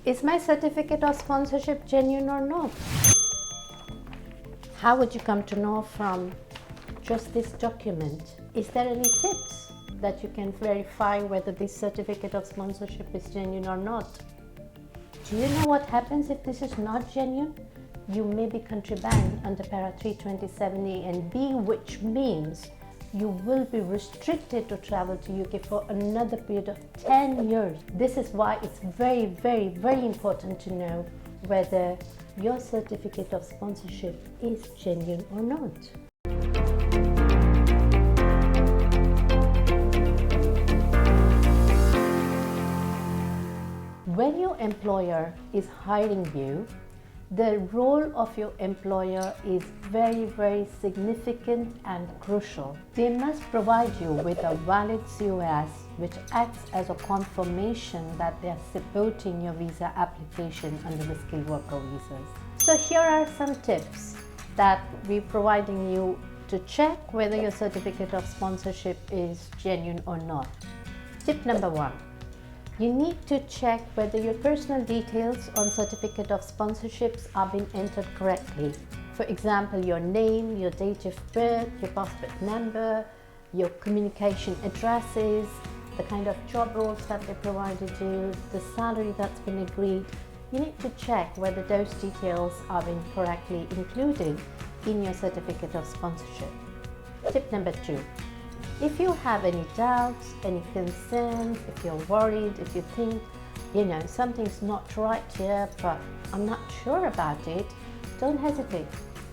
Is my certificate of sponsorship genuine or not? How would you come to know from just this document? Is there any tips that you can verify whether this certificate of sponsorship is genuine or not? Do you know what happens if this is not genuine? You may be country banned under para 327A and B, which means you will be restricted to travel to UK for another period of 10 years. This is why it's very, very, very important to know whether your certificate of sponsorship is genuine or not. When your employer is hiring you, the role of your employer is very, very significant and crucial. They must provide you with a valid COS which acts as a confirmation that they are supporting your visa application under the skilled worker visas. So here are some tips that we're providing you to check whether your certificate of sponsorship is genuine or not. Tip number 1. You need to check whether your personal details on certificate of sponsorships are being entered correctly. For example, your name, your date of birth, your passport number, your communication addresses, the kind of job roles that they provided you, the salary that's been agreed. You need to check whether those details are being correctly included in your certificate of sponsorship. Tip number 2. If you have any doubts, any concerns, if you're worried, if you think, something's not right here, but I'm not sure about it, don't hesitate.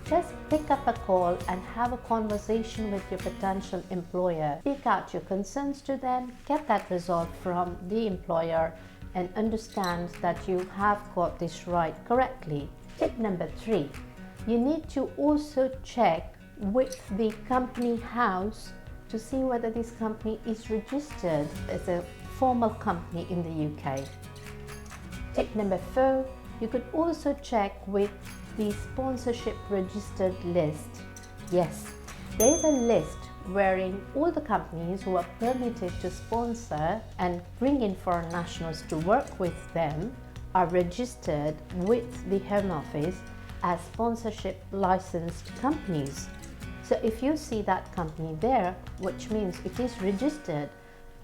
Just pick up a call and have a conversation with your potential employer. Speak out your concerns to them, get that resolved from the employer, and understand that you have got this right correctly. Tip number 3. You need to also check with the company house to see whether this company is registered as a formal company in the UK. Tip number 4, you could also check with the sponsorship registered list. Yes, there is a list wherein all the companies who are permitted to sponsor and bring in foreign nationals to work with them are registered with the Home Office as sponsorship licensed companies. So if you see that company there, which means it is registered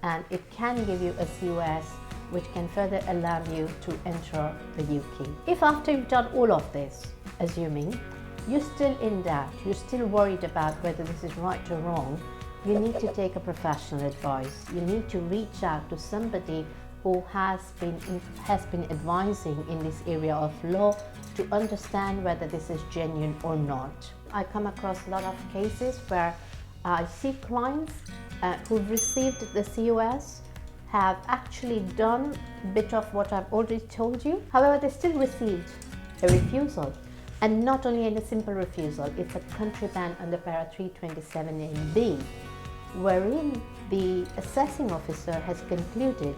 and it can give you a COS which can further allow you to enter the UK. If after you've done all of this, assuming you're still in doubt, you're still worried about whether this is right or wrong, you need to take a professional advice. You need to reach out to somebody who has been advising in this area of law to understand whether this is genuine or not. I come across a lot of cases where I see clients who've received the COS have actually done a bit of what I've already told you. However, they still received a refusal, and not only a simple refusal, it's a country ban under para 327A&B, wherein the assessing officer has concluded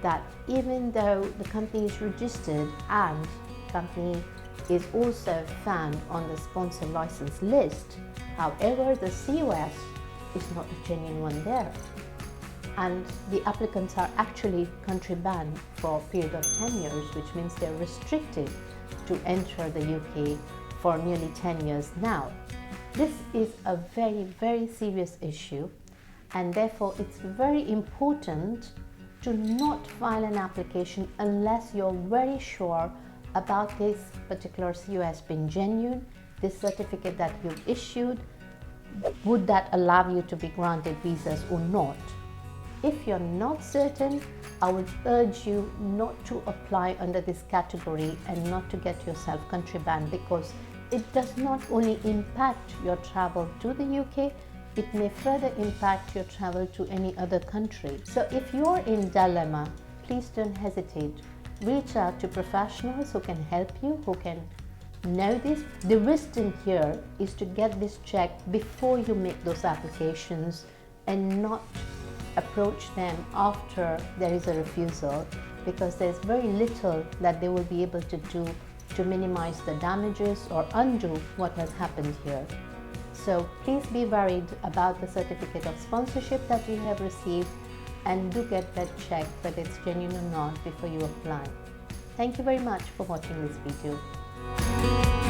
that even though the company is registered and company is also found on the sponsor license list, however, the COS is not a genuine one there. And the applicants are actually country banned for a period of 10 years, which means they're restricted to enter the UK for nearly 10 years now. This is a very, very serious issue, and therefore it's very important to not file an application unless you're very sure about this particular COS being genuine, this certificate that you've issued, would that allow you to be granted visas or not. If you're not certain, I would urge you not to apply under this category and not to get yourself country banned, because it does not only impact your travel to the UK, it may further impact your travel to any other country. So if you're in dilemma, please don't hesitate. Reach out to professionals who can help you, who can know this. The wisdom here is to get this checked before you make those applications and not approach them after there is a refusal, because there's very little that they will be able to do to minimize the damages or undo what has happened here. So please be worried about the certificate of sponsorship that you have received, and do get that checked whether it's genuine or not before you apply. Thank you very much for watching this video.